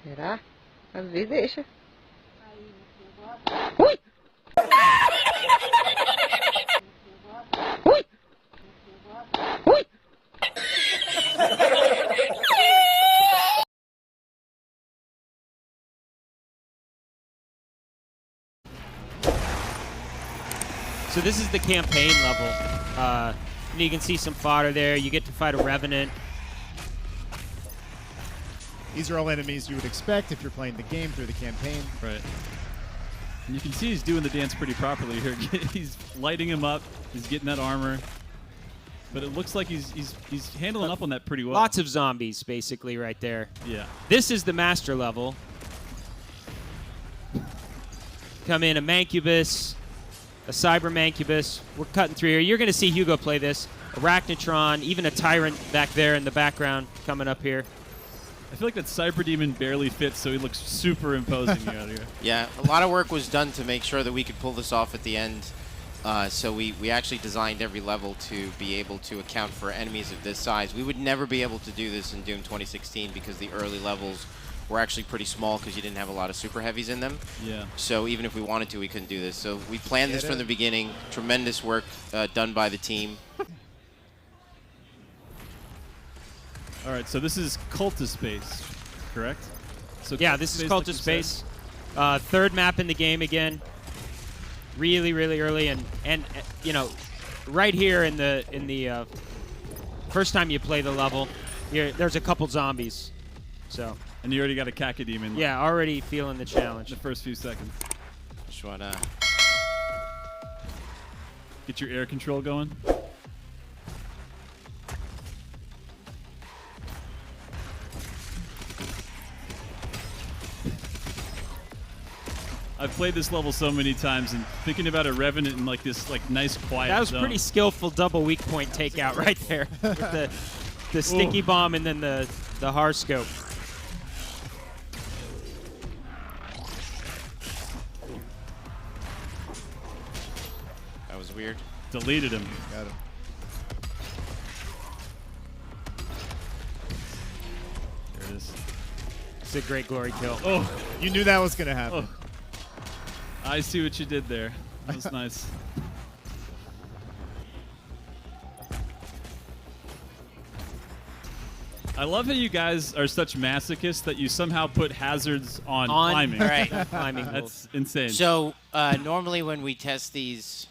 Será? Às vezes deixa. Ui! Ui! Ui! So this is the campaign level. You can see some fodder there. You get to fight a revenant. These are all enemies you would expect if you're playing the game through the campaign. Right. And you can see he's doing the dance pretty properly here. He's lighting him up. He's getting that armor. But it looks like he's handling up on that pretty well. Lots of zombies, basically, right there. Yeah. This is the master level. Come in a Mancubus, a Cyber Mancubus. We're cutting through here. You're going to see Hugo play this. Arachnotron, even a Tyrant back there in the background coming up here. I feel like that Cyber Demon barely fits, so he looks super imposing out here. Yeah, a lot of work was done to make sure that we could pull this off at the end. So we actually designed every level to be able to account for enemies of this size. We would never be able to do this in Doom 2016 because the early levels were actually pretty small because you didn't have a lot of super heavies in them. Yeah. So even if we wanted to, we couldn't do this. So we planned this from the beginning. Tremendous work done by the team. All right, so this is Cultist Space, correct? So Yeah, this is Cultist Space. Third map in the game again. Really, really early, and you know, right here in the first time you play the level, there's a couple zombies. So. And you already got a Cacodemon. Yeah, already feeling the challenge. The first few seconds. Just wanna get your air control going. I've played this level so many times, and thinking about a Revenant in like this nice quiet That was zone. pretty skillful double weak point takeout right there with the sticky bomb and then the Harscope. That was weird. Deleted him. Got him. There it is. It's a great glory kill. Oh, you knew that was going to happen. Oh. I see what you did there. That was nice. I love how you guys are such masochists that you somehow put hazards on climbing. Right. Climbing. That's insane. So normally when we test these,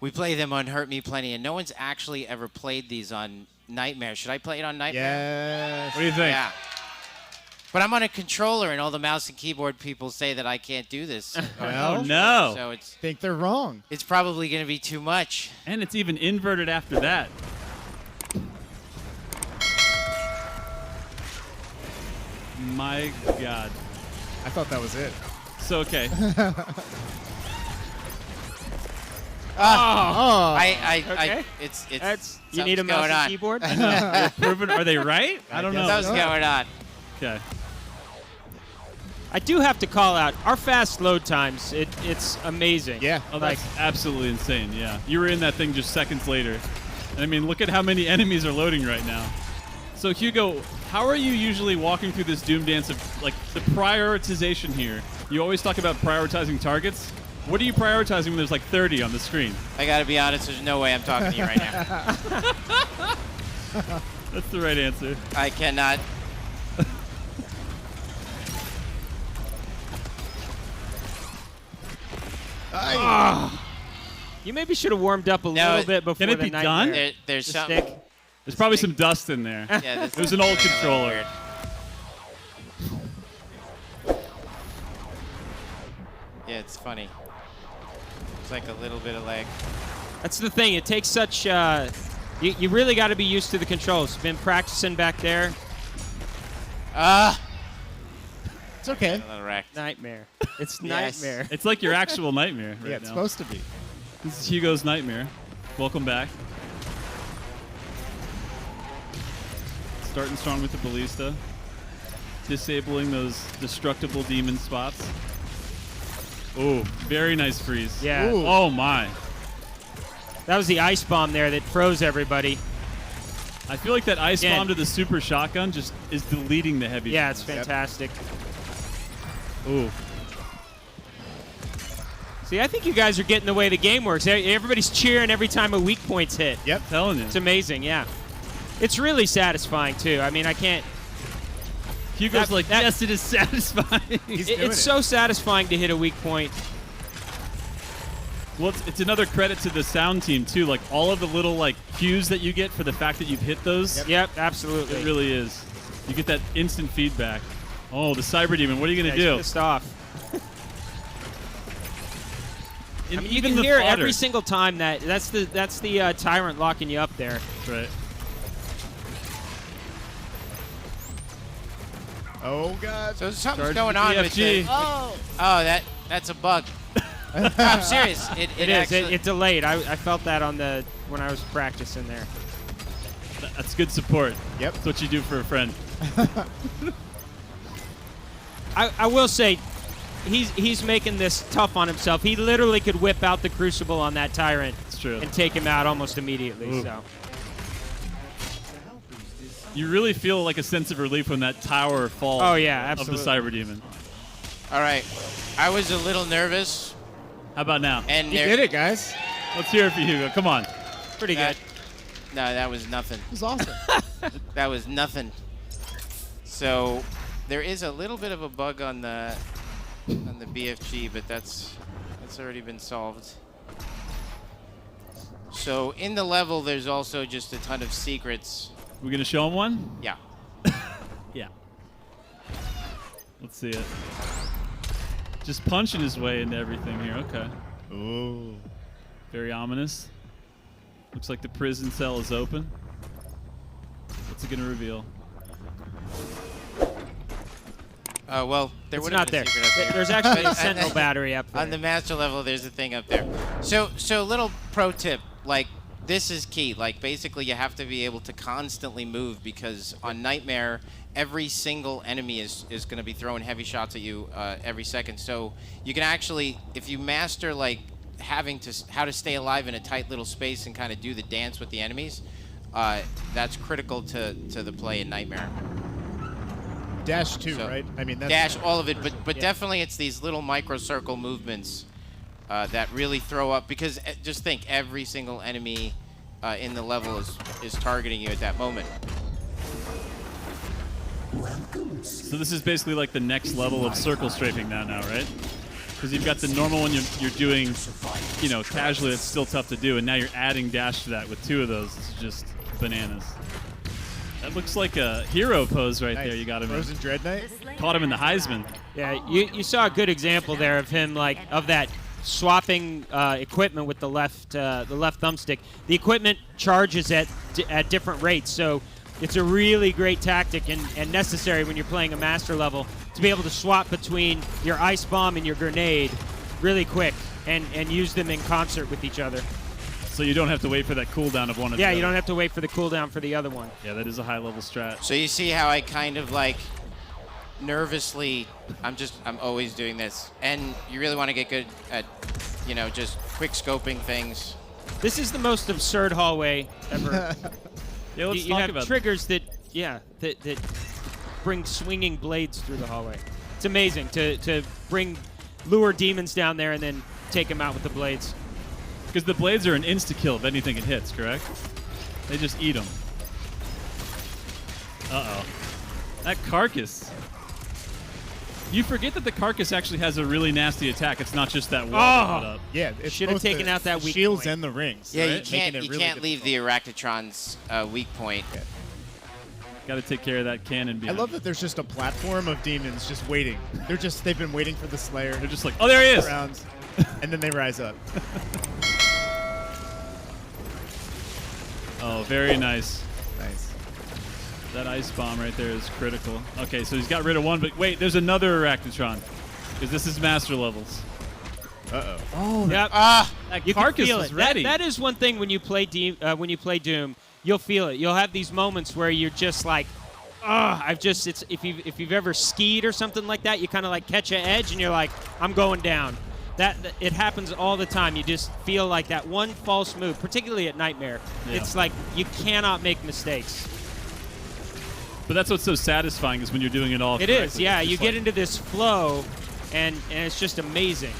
we play them on Hurt Me Plenty, and no one's actually ever played these on Nightmare. Should I play it on Nightmare? Yes. What do you think? Yeah. But I'm on a controller, and all the mouse and keyboard people say that I can't do this. Well, Oh, no. So think they're wrong. it's probably going to be too much. And it's even inverted after that. My God. I thought that was it. So, okay. Oh. Okay. It's That's you need a something's mouse going and on. keyboard. You're proven. Are they right? I don't know. Something's going on. Okay. I do have to call out our fast load times. It's amazing. Yeah. Oh, that's absolutely insane. Yeah. You were in that thing just seconds later. And I mean, look at how many enemies are loading right now. So, Hugo, how are you usually walking through this Doom dance of, like, the prioritization here? You always talk about prioritizing targets. What are you prioritizing when there's, like, 30 on the screen? I got to be honest, there's no way I'm talking to you right now. That's the right answer. I cannot. You maybe should have warmed up a little bit before can it the be nightmare. done? There's The something. stick. There's probably some dust in there. Yeah, this It was is an old a little controller. weird. Yeah, it's funny. It's like a little bit of lag. That's the thing. It takes such. You really got to be used to the controls. Been practicing back there. It's okay. A little wrecked. Nightmare. It's Yes. nightmare. It's like your actual nightmare right Yeah, it's now. supposed to be. This is Hugo's nightmare. Welcome back. Starting strong with the Ballista. Disabling those destructible demon spots. Oh, very nice freeze. Yeah. Ooh. Oh, my. That was the ice bomb there that froze everybody. I feel like that ice Again. bomb to the super shotgun just is deleting the heavy. Yeah, it's shots. fantastic. Ooh. See, I think you guys are getting the way the game works. Everybody's cheering every time a weak point's hit. Yep. Telling you. It's amazing, yeah. It's really satisfying, too. I mean, I can't... Hugo's like, that- yes, it is satisfying. It's so satisfying to hit a weak point. Well, it's another credit to the sound team, too. Like, all of the little, like, cues that you get for the fact that you've hit those. Yep, absolutely. It really is. You get that instant feedback. Oh, the Cyber Demon. What are you going to He's do? pissed off. And I mean, you even can the hear fodder. every single time that's the Tyrant locking you up there. Right. Oh, God. So something's Charge going the on with BFG. the. Oh, that's a bug. No, I'm serious. It is. actually. It delayed. I felt that on the when I was practicing there. That's good support. Yep. That's what you do for a friend. I will say, he's making this tough on himself. He literally could whip out the Crucible on that Tyrant It's true. and take him out almost immediately. Ooh. So You really feel like a sense of relief when that tower falls. Oh, yeah, Of absolutely. the Cyber Demon. All right. I was a little nervous, How about now? and You did it, guys. Let's hear it for Hugo. Come on. pretty good. No, that was nothing. It was awesome. That was nothing. So there is a little bit of a bug on the BFG, but that's already been solved. So in the level, there's also just a ton of secrets. We gonna show him one? Yeah. Yeah. Let's see it. Just punching his way into everything here. Okay. Ooh. Very ominous. Looks like the prison cell is open. What's it gonna reveal? Well, there It's would not have there. been a secret up there. There's actually a Sentinel battery up there. On the master level, there's a thing up there. So little pro tip, like this is key. Like basically, you have to be able to constantly move because on Nightmare, every single enemy is going to be throwing heavy shots at you every second. So you can actually, if you master like how to stay alive in a tight little space and kind of do the dance with the enemies, that's critical to the play in Nightmare. Dash 2, So, right? I mean, that's Dash all of it, but definitely it's these little micro circle movements that really throw up, because just think every single enemy in the level is targeting you at that moment. So this is basically like the next level of circle strafing now, right? Because you've got the normal one you're doing, you know, casually. That's still tough to do, and now you're adding dash to that with 2 of those. It's just bananas. That looks like a hero pose right nice. there. You got him. Frozen Dread Knight. Caught him in the Heisman. Yeah, you saw a good example there of him, like, of that swapping equipment with the left thumbstick. The equipment charges at different rates, so it's a really great tactic and necessary when you're playing a master level to be able to swap between your ice bomb and your grenade really quick and use them in concert with each other. So you don't have to wait for that cooldown of one of the Yeah, other. you don't have to wait for the cooldown for the other one. Yeah, that is a high-level strat. So you see how I kind of like nervously, I'm always doing this, and you really want to get good at, you know, just quick scoping things. This is the most absurd hallway ever. Yeah, let's you talk have about triggers that bring swinging blades through the hallway. It's amazing to lure demons down there and then take them out with the blades. Because the blades are an insta-kill if anything it hits, correct? They just eat them. Uh-oh. That carcass. You forget that the carcass actually has a really nasty attack. It's not just that wall that put up. Yeah, it's Should've both taken the out that weak shields point. and the rings. Yeah, right? you can't Making it really leave the Arachnotron's weak point. Got to take care of that cannon I behind. love that there's just a platform of demons just waiting. They've been waiting for the Slayer. They're just like, oh, there he is. Rounds, and then they rise up. Oh, very nice. Nice. That ice bomb right there is critical. Okay, so he's got rid of one, but wait, there's another Arachnotron. Because this is master levels. Uh-oh. Oh, Yep. that You can carcass feel was it. ready. That is one thing when you play Doom, you'll feel it. You'll have these moments where you're just like, if you've ever skied or something like that, you kind of like catch an edge and you're like, I'm going down. That it happens all the time. You just feel like that one false move, particularly at Nightmare. Yeah. It's like you cannot make mistakes. But that's what's so satisfying is when you're doing it all It correctly. is, yeah. It's You just get like- into this flow, and it's just amazing.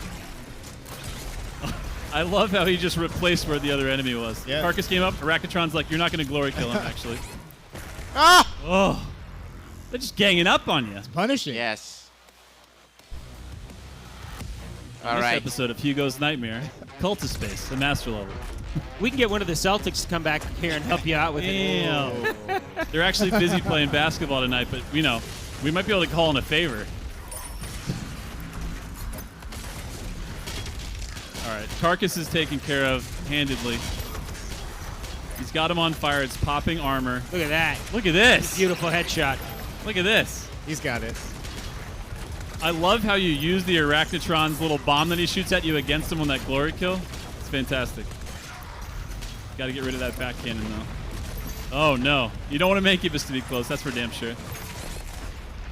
I love how he just replaced where the other enemy was. Yeah. Carcass came up, Rakatron's like, you're not going to glory kill him, actually. Ah! Oh. They're just ganging up on you. Punishing. Yes. All This right. episode of Hugo's Nightmare, Cult of Space, the master level. We can get one of the Celtics to come back here and help you out with it. Damn. They're actually busy playing basketball tonight, but, you know, we might be able to call in a favor. All right, Carcass is taken care of handedly. He's got him on fire. It's popping armor. Look at that. Look at this. Beautiful headshot. Look at this. He's got it. I love how you use the Arachnotron's little bomb that he shoots at you against him on that glory kill. It's fantastic. Got to get rid of that back cannon, though. Oh, no. You don't want to make Ibis to be close. That's for damn sure.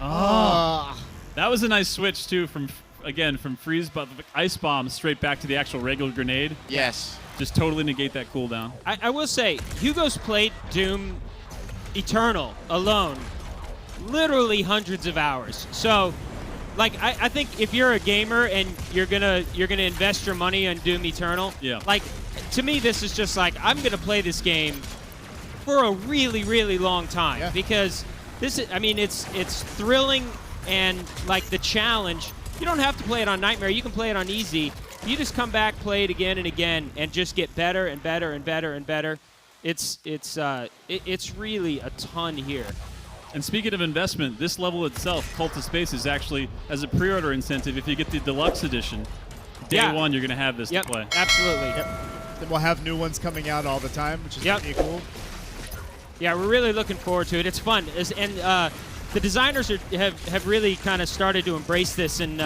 Ah. That was a nice switch, too, from freeze ice bomb straight back to the actual regular grenade. Yes. Just totally negate that cooldown. I will say, Hugo's played Doom Eternal alone literally hundreds of hours. So, like, I think if you're a gamer and you're gonna invest your money on Doom Eternal, Yeah. like, to me this is just like, I'm gonna play this game for a really, really long time. Yeah. Because this is, I mean, it's thrilling and like the challenge. You don't have to play it on Nightmare, you can play it on easy. You just come back, play it again and again, and just get better and better and better and better. It's really a ton here. And speaking of investment, this level itself, Cult of Space, is actually as a pre-order incentive. If you get the deluxe edition, day Yeah. one, you're going to have this Yep, to play. absolutely. Yep. Then we'll have new ones coming out all the time, which is Yep. pretty cool. Yeah, we're really looking forward to it. It's fun, and the designers have really kind of started to embrace this, and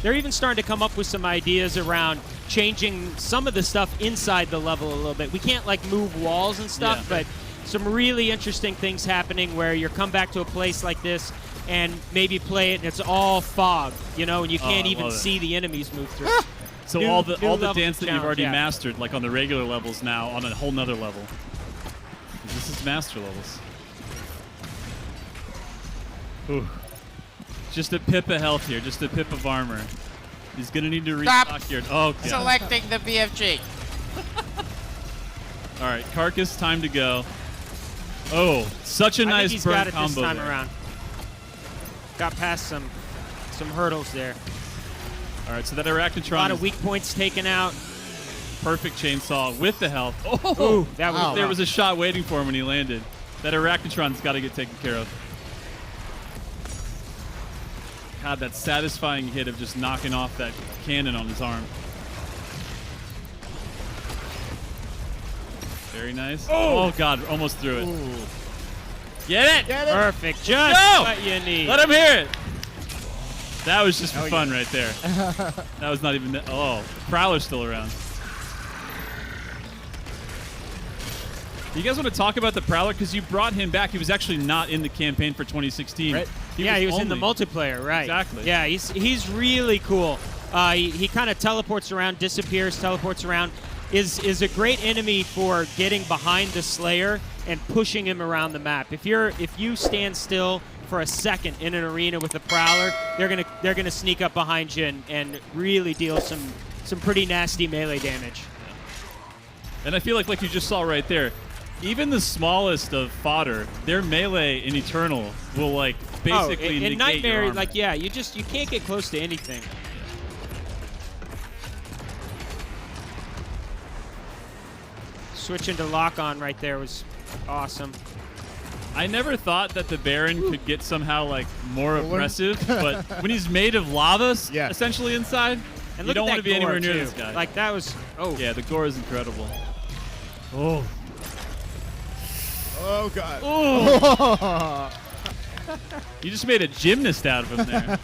they're even starting to come up with some ideas around changing some of the stuff inside the level a little bit. We can't like move walls and stuff, Yeah. but some really interesting things happening where you come back to a place like this and maybe play it and it's all fog, you know, and you can't I even love it. see the enemies move through. So New- all the new level dance that you've challenge, already yeah. mastered, like on the regular levels now, on a whole nother level. This is master levels. Ooh. Just a pip of health here, just a pip of armor. He's going to need to Stop restock here. Oh, God. Selecting the BFG. All right, Carcass, time to go. Oh, such a I nice think he's burn got it combo this time there. around. Got past some hurdles there. All right, so that A lot Arachnotron of is weak points taken out. perfect chainsaw with the health. Oh, Ooh, that was Wow. there was a shot waiting for him when he landed. That Arachnotron's got to get taken care of. God, that satisfying hit of just knocking off that cannon on his arm. Very nice. Oh, God, almost threw it. Ooh. Get it! Get it? Perfect. Just Go! what you need. Let him hear it! That was just for Hell fun yeah. right there. That was not even... Oh, Prowler's still around. You guys want to talk about the Prowler? Because you brought him back. He was actually not in the campaign for 2016. Right. He was in the multiplayer, right? Exactly. Yeah, he's really cool. He kind of teleports around, disappears, teleports around. Is a great enemy for getting behind the Slayer and pushing him around the map. If you stand still for a second in an arena with a Prowler, they're gonna sneak up behind you and really deal some pretty nasty melee damage. And I feel like you just saw right there, even the smallest of fodder, their melee in Eternal will basically in negate Nightmare, your armor. you can't get close to anything. Switching to lock on right there was awesome. I never thought that the Baron could get somehow more Cooler? aggressive, but when he's made of lava, Yeah. essentially inside, And you look don't at want that to be anywhere gore, near too. this guy. Like that was Yeah, the gore is incredible. Oh. Oh, God. Oh. You just made a gymnast out of him there.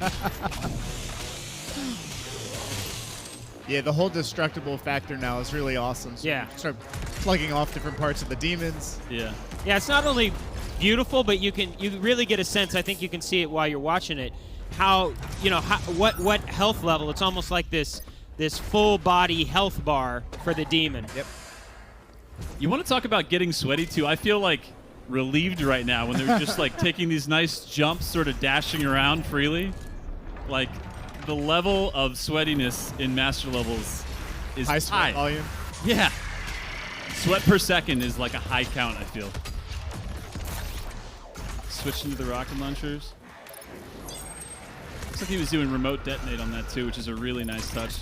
Yeah, the whole destructible factor now is really awesome. So Yeah. you can start plugging off different parts of the demons. Yeah. Yeah, it's not only beautiful, but you really get a sense. I think you can see it while you're watching it. How what health level? It's almost like this this full body health bar for the demon. Yep. You want to talk about getting sweaty too? I feel like relieved right now when they're just like taking these nice jumps, sort of dashing around freely. Like the level of sweatiness in master levels is High sweat volume. Yeah. Sweat per second is like a high count, I feel. Switching to the rocket launchers. Looks like he was doing remote detonate on that too, which is a really nice touch.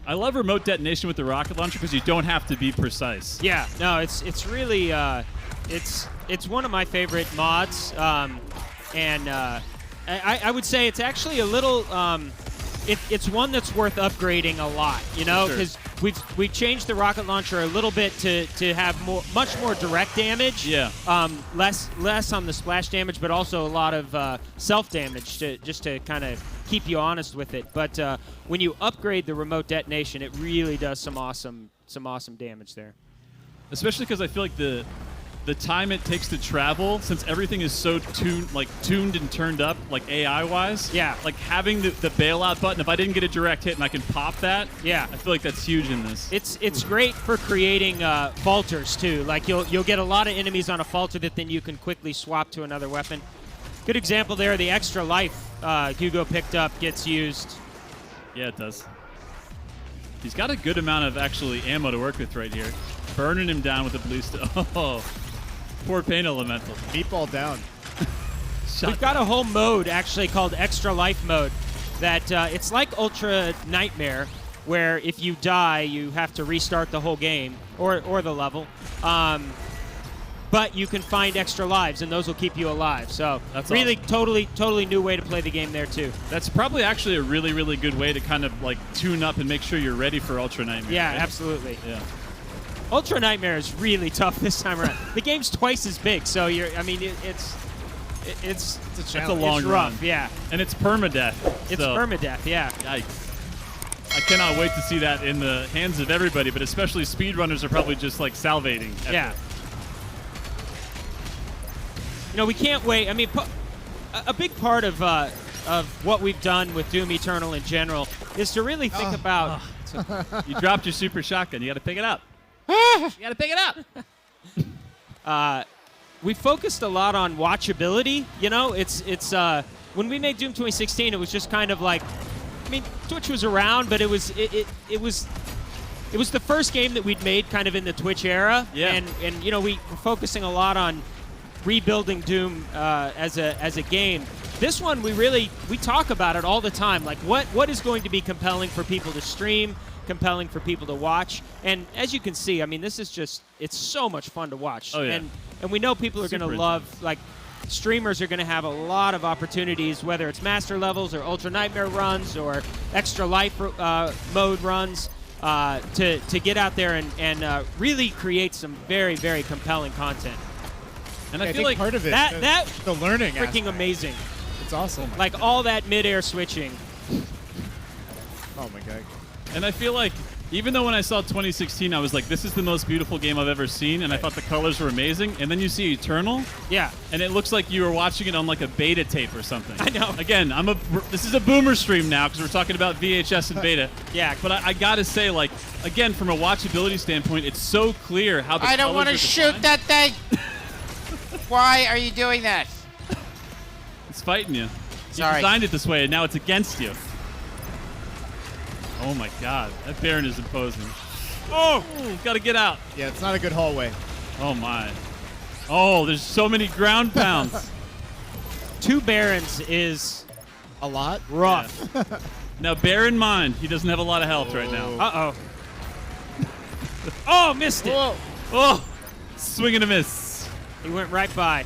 I love remote detonation with the rocket launcher because you don't have to be precise. Yeah, no, it's really it's one of my favorite mods, and I would say it's actually a little it's one that's worth upgrading a lot, you know, Sure. because we've changed the rocket launcher a little bit to have much more direct damage. Yeah. Less on the splash damage, but also a lot of self damage just to kind of keep you honest with it. But when you upgrade the remote detonation, it really does some awesome damage there. Especially because I feel like the time it takes to travel, since everything is so tuned and turned up, like AI-wise. Yeah. Like having the bailout button, if I didn't get a direct hit and I can pop that, Yeah. I feel like that's huge in this. It's great for creating falters too. Like you'll get a lot of enemies on a falter that then you can quickly swap to another weapon. Good example there. The extra life Hugo picked up gets used. Yeah, it does. He's got a good amount of actually ammo to work with right here. Burning him down with the Ballista. Oh, poor Pain Elemental. Meatball down. We've got a whole mode actually called Extra Life mode that it's like Ultra Nightmare, where if you die, you have to restart the whole game or the level. But you can find extra lives, and those will keep you alive. So That's really awesome. totally new way to play the game there too. That's probably actually a really, really good way to kind of like tune up and make sure you're ready for Ultra Nightmare. Yeah, right? absolutely. Yeah. Ultra Nightmare is really tough this time around. The game's twice as big, so it's It's a That's a challenge. long it's run. rough. Yeah, And it's permadeath. it's so, permadeath. Yeah. Yikes. I cannot wait to see that in the hands of everybody, but especially speedrunners are probably just like salivating. at Yeah. this. You know, we can't wait. I mean, a big part of what we've done with Doom Eternal in general is to really think about. You dropped your super shotgun. You got to pick it up. You got to pick it up. We focused a lot on watchability. You know, it's when we made Doom 2016, it was just kind of like, I mean, Twitch was around, but it was the first game that we'd made kind of in the Twitch era. Yeah. And you know, we were focusing a lot on rebuilding Doom as a game. This one, we talk about it all the time. Like, what is going to be compelling for people to stream, compelling for people to watch? And as you can see, I mean, this is just, it's so much fun to watch. Oh, yeah. And we know people are going to Super love, like, streamers are going to have a lot of opportunities, whether it's master levels or Ultra Nightmare runs or extra life mode runs, to get out there and really create some very, very compelling content. And I I feel think like part of it, that the learning freaking aspect. amazing. It's awesome. Like all that mid-air switching. Oh my god. And I feel like even though when I saw 2016, I was like, this is the most beautiful game I've ever seen, and I thought the colors were amazing. And then you see Eternal, Yeah. and it looks like you were watching it on like a beta tape or something. I know. Again, this is a boomer stream now because we're talking about VHS and beta. Yeah. But I gotta say, like, again, from a watchability standpoint, it's so clear how the I don't want to shoot that thing. Why are you doing that? It's fighting you. You Sorry. designed it this way, and now it's against you. Oh my god, that Baron is imposing. Oh, gotta get out. Yeah, it's not a good hallway. Oh my. Oh, there's so many ground pounds. 2 Barons is A lot. rough. Now bear in mind, he doesn't have a lot of health right now. Uh-oh. Oh, missed it. Whoa. Oh, swing and a miss. He went right by.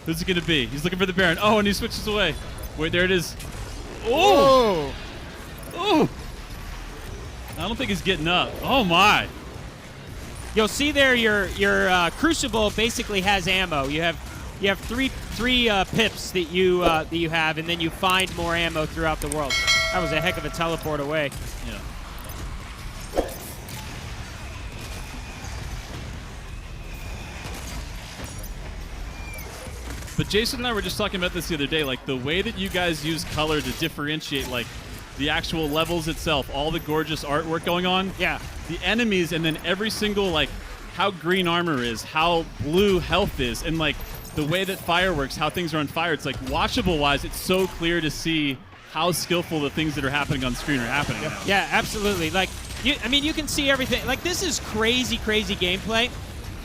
Who's it gonna be? He's looking for the Baron. Oh, and he switches away. Wait, there it is. Oh. Oh! I don't think he's getting up. Oh my! You'll see there your Crucible basically has ammo. You have three pips that you have, and then you find more ammo throughout the world. That was a heck of a teleport away. Yeah. But Jason and I were just talking about this the other day, like the way that you guys use color to differentiate, like the actual levels itself, all the gorgeous artwork going on. Yeah. The enemies, and then every single, like, how green armor is, how blue health is, and, like, the way that fire works, how things are on fire. It's like, watchable-wise, it's so clear to see how skillful the things that are happening on screen are happening now. Yeah, absolutely. Like, you can see everything. Like, this is crazy, crazy gameplay.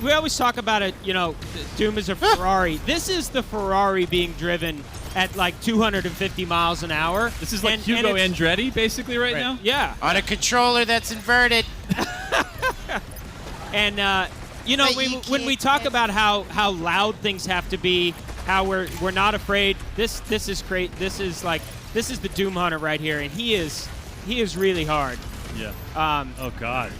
We always talk about it, Doom is a Ferrari. This is the Ferrari being driven at like 250 miles an hour. This is like Hugo Andretti, basically, right now? Yeah. On a controller that's inverted. And, when we talk about how loud things have to be, how we're not afraid, this is great. This is the Doom Hunter right here, and he is really hard. Yeah. Oh, God.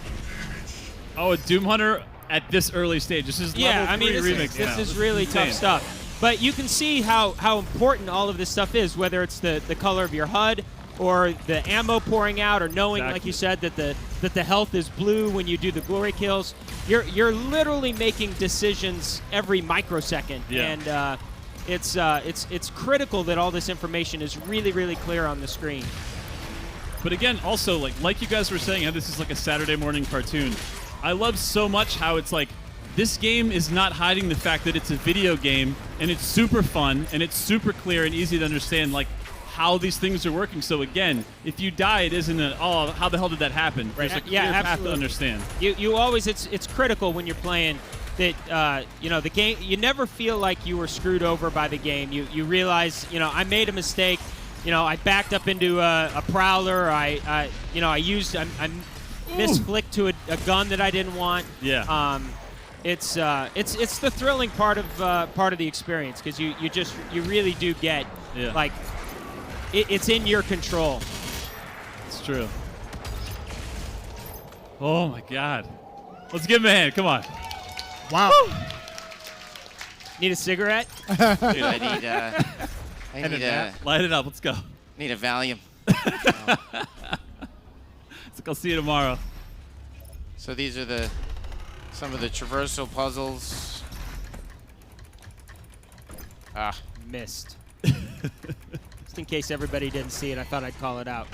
Oh, a Doom Hunter at this early stage. This is level 3 remix. This is really tough stuff. But you can see how important all of this stuff is, whether it's the color of your HUD or the ammo pouring out, or knowing, like you said, that the health is blue when you do the glory kills. You're literally making decisions every microsecond, and it's critical that all this information is really, really clear on the screen. But again, also, like you guys were saying, how this is like a Saturday morning cartoon. I love so much how it's like, this game is not hiding the fact that it's a video game, and it's super fun, and it's super clear and easy to understand, like, how these things are working. So again, if you die, it isn't how the hell did that happen? There's a clear path to understand. You always, it's critical when you're playing that, the game, you never feel like you were screwed over by the game. You realize, I made a mistake. I backed up into a prowler. I misflicked to a gun that I didn't want. Yeah. It's the thrilling part of the experience, because you really do get like it's in your control. It's true. Oh my God. Let's give him a hand. Come on. Wow. Woo! Need a cigarette? Dude, I need light it up. Let's go. need a Valium. It's like, I'll see you tomorrow. So these are some of the traversal puzzles. Ah. Missed. Just in case everybody didn't see it, I thought I'd call it out.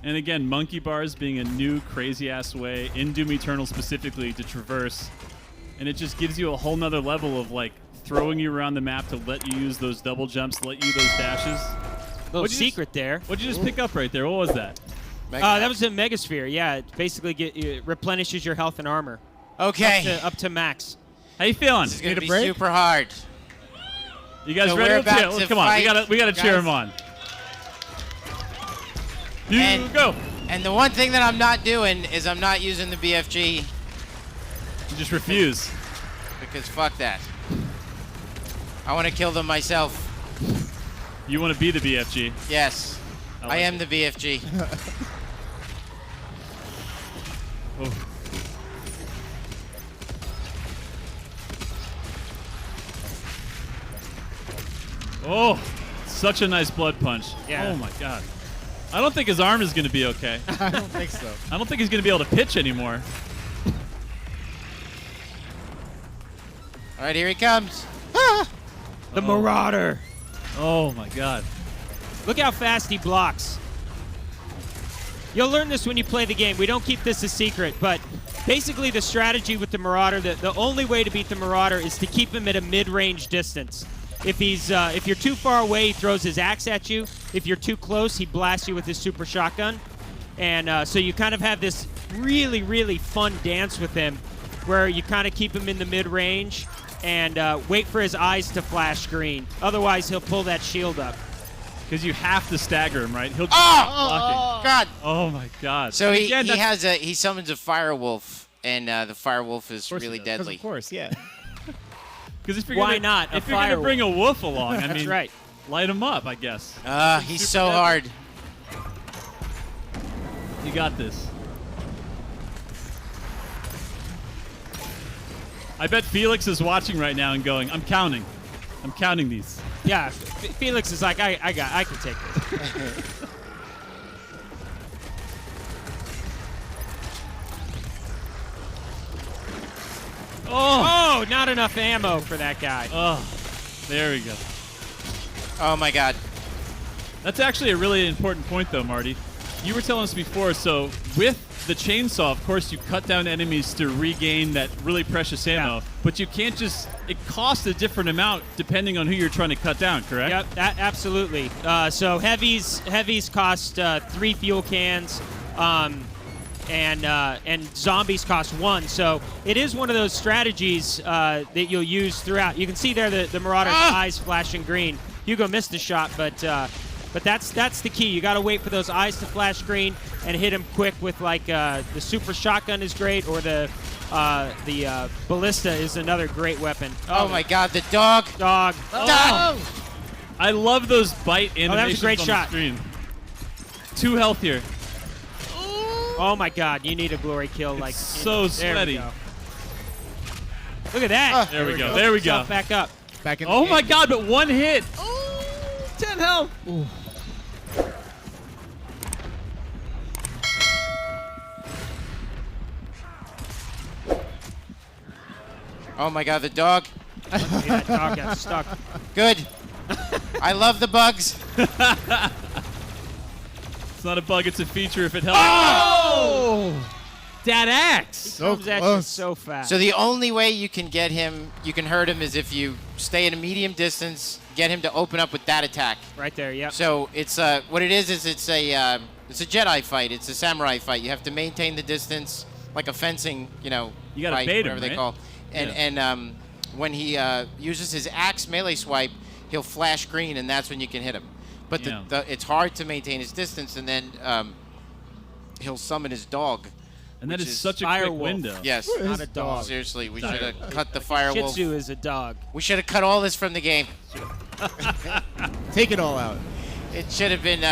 And again, monkey bars being a new crazy-ass way, in Doom Eternal specifically, to traverse. And it just gives you a whole nother level of, like, throwing you around the map to let you use those double jumps, to let you use those dashes. Little secret there. What'd you just pick up right there? What was that? That was a Megasphere. Yeah, it basically it replenishes your health and armor. Okay. Up to max. How you feeling? This is going to be super hard. You guys So ready? we're about to Come on. fight, We gotta cheer him on. Go. And the one thing that I'm not doing is I'm not using the BFG. You just refuse. Because fuck that. I want to kill them myself. You want to be the BFG? Yes. I am the BFG. Oh, such a nice blood punch. Yeah. Oh my God. I don't think his arm is going to be okay. I don't think so. I don't think he's going to be able to pitch anymore. All right, here he comes. The Marauder. Oh my God. Look how fast he blocks. You'll learn this when you play the game. We don't keep this a secret, but basically the strategy with the Marauder, the only way to beat the Marauder is to keep him at a mid-range distance. If you're too far away, he throws his axe at you. If you're too close, he blasts you with his super shotgun. And so you kind of have this really, really fun dance with him where you kind of keep him in the mid-range and wait for his eyes to flash green. Otherwise, he'll pull that shield up. Because you have to stagger him, right? He'll just blocking. God. Oh my God. So Again, he summons a firewolf, and the firewolf is really deadly. Of course, yeah. Because if you're Why gonna, not? If you're going to bring a wolf along, I mean, That's right. light him up, I guess. He's so hard. You got this. I bet Felix is watching right now and going, I'm counting these. Yeah, Felix is like, I can take this. Oh, Oh, not enough ammo for that guy. oh, there we go. Oh my God. That's actually a really important point, though, Marty. You were telling us before, so with the chainsaw, of course, you cut down enemies to regain that really precious ammo, Yeah. but you can't just, it costs a different amount depending on who you're trying to cut down, correct? Yep, absolutely. So heavies cost 3 fuel cans, and zombies cost 1. So it is one of those strategies that you'll use throughout. You can see there the Marauder's eyes flashing green. Hugo missed the shot, but that's the key. You got to wait for those eyes to flash green and hit him quick with like the super shotgun is great, or the Ballista is another great weapon. Oh my God, the dog. Dog. Dog. I love those bite animations that was a great on shot. the screen. 2 health here. Oh my God, you need a glory kill like so there we sweaty. go. Look at that. There we go. There we go. Yourself back up. Back in Oh the my game. God, but 1 hit. 10 health. Oh my God, the dog. That dog got stuck. Good. I love the bugs. It's not a bug, it's a feature if it helps. Oh! That axe. So Comes at you close. so fast. So the only way you can get him, you can hurt him, is if you stay at a medium distance, get him to open up with that attack. right there, yep. So it's what it is it's a Jedi fight. It's a samurai fight. You have to maintain the distance, like a fencing, You gotta fight, bait him, whatever they right? call. And when he uses his axe melee swipe, he'll flash green, and that's when you can hit him. But Yeah. it's hard to maintain his distance, and then he'll summon his dog. And that which is is such a Fire quick wolf. window. Yes. Not a dog. Seriously, we should have cut the firewolf. Shih Tzu is a dog. We should have cut all this from the game. Take it all out. It should have been.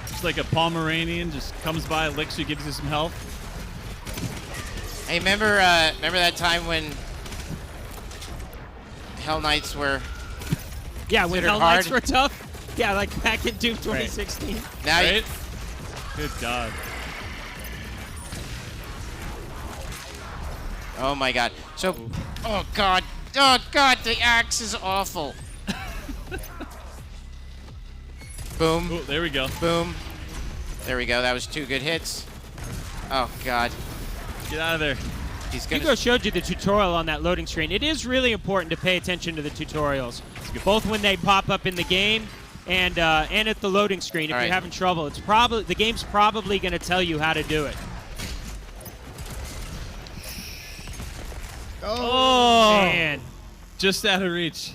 It's like a Pomeranian, just comes by, licks you, gives you some health. Hey, remember that time when Hell Knights were Yeah, when considered Hell Knights hard? were tough. Yeah, like back in Doom 2016. now? Right? Good God. Oh my God! So, oh God, the axe is awful. Boom, Oh, there we go. boom. There we go. That was 2 good hits. Oh God, Get out of there. he's gonna. Hugo showed you the tutorial on that loading screen. It is really important to pay attention to the tutorials, both when they pop up in the game and at the loading screen. If All you're right. having trouble, it's probably the game's probably going to tell you how to do it. Oh, Man, just out of reach.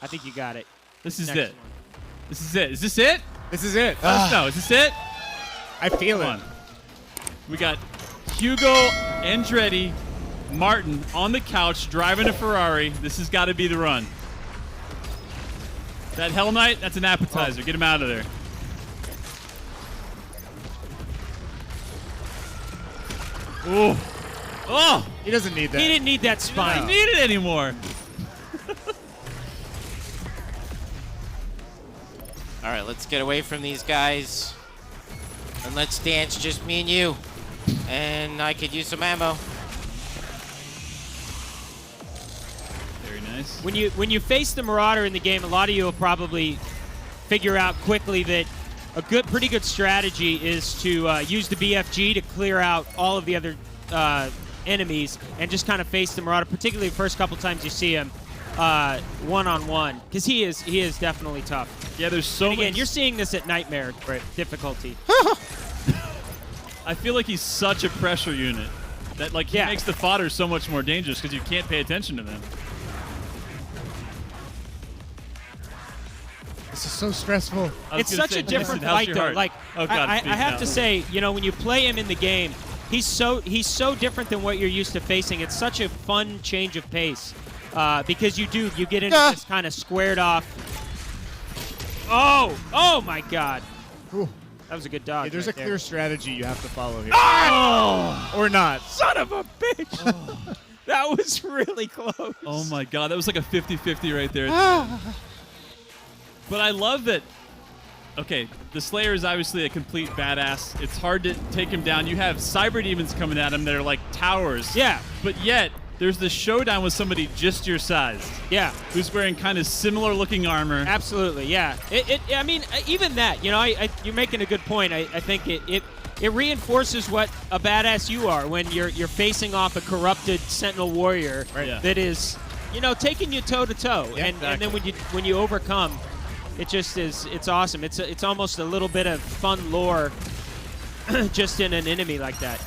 I think you got it. This is Next it. one. This is it. Is this it? This is it. Let us know. Is this it? I feel Come it. on. We got Hugo Andretti Martin on the couch driving a Ferrari. This has got to be the run. That Hell Knight, that's an appetizer. Get him out of there. Ooh. Oh, He doesn't need that. He didn't need that I don't spine. need it anymore. All right, let's get away from these guys, and let's dance, just me and you. And I could use some ammo. Very nice. When you face the Marauder in the game, a lot of you will probably figure out quickly that a pretty good strategy is to use the BFG to clear out all of the other enemies and just kind of face the Marauder, particularly the first couple times you see him one-on-one, because he is definitely tough. Yeah, there's so And again, much. you're seeing this at Nightmare difficulty. I feel like he's such a pressure unit that like he Yeah. makes the fodder so much more dangerous because you can't pay attention to them. This is so stressful. I was It's gonna such say, a different Jason, how's fight, your though. heart? Like, Oh, God, I please, have no. to say, when you play him in the game, he's so different than what you're used to facing. It's such a fun change of pace because you get into this kind of squared off. Oh my God, Ooh. that was a good dodge. Hey, there's right a clear there. strategy you have to follow here. Oh, Or not. son of a bitch! That was really close. Oh my God, that was like a 50-50 right there. But I love that. Okay, the Slayer is obviously a complete badass. It's hard to take him down. You have cyber demons coming at him that are like towers. Yeah. But yet, there's the showdown with somebody just your size Yeah. who's wearing kind of similar looking armor. Absolutely, yeah. I mean, even that, you know, you're making a good point. I think it reinforces what a badass you are when you're facing off a corrupted Sentinel warrior Yeah. that is, you know, taking you toe to toe, Yeah, and then when you overcome, it just is. It's awesome. It's almost a little bit of fun lore, just in an enemy like that.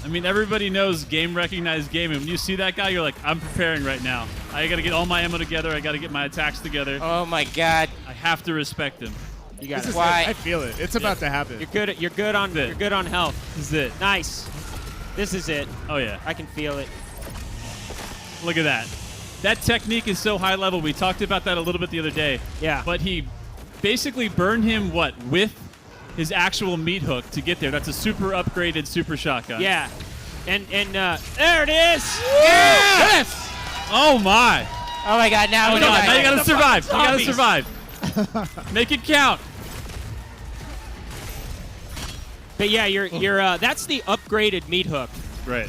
I mean, everybody knows game recognized game, and when you see that guy, you're like, I'm preparing right now. I got to get all my ammo together. I got to get my attacks together. Oh my God. I have to respect him. You got This it. is Why- it. I feel it. It's about to happen. You're good on This is it. you're good on health. This is it. Nice. This is it. Oh, yeah. I can feel it. Look at that. That technique is so high level. We talked about that a little bit the other day. Yeah. But he basically burned him, with his actual meat hook to get there. That's a super upgraded super shotgun. Yeah. And there it is. Yes! Oh, my. Oh my God. Now Oh, we my God. Now you got to The survive. You got to zombies. survive. Make it count. But yeah, that's the upgraded meat hook. Right.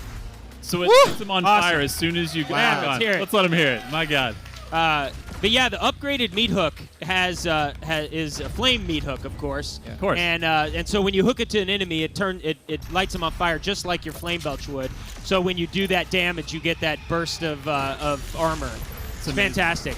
So it sets him on Awesome. fire as soon as you go Yeah, back let's on. hear it. Let's let him hear it. My God. But yeah, the upgraded meat hook is a flame meat hook, of course. Of course. And so when you hook it to an enemy, it lights them on fire just like your flame belch would. So when you do that damage, you get that burst of armor. It's amazing. fantastic.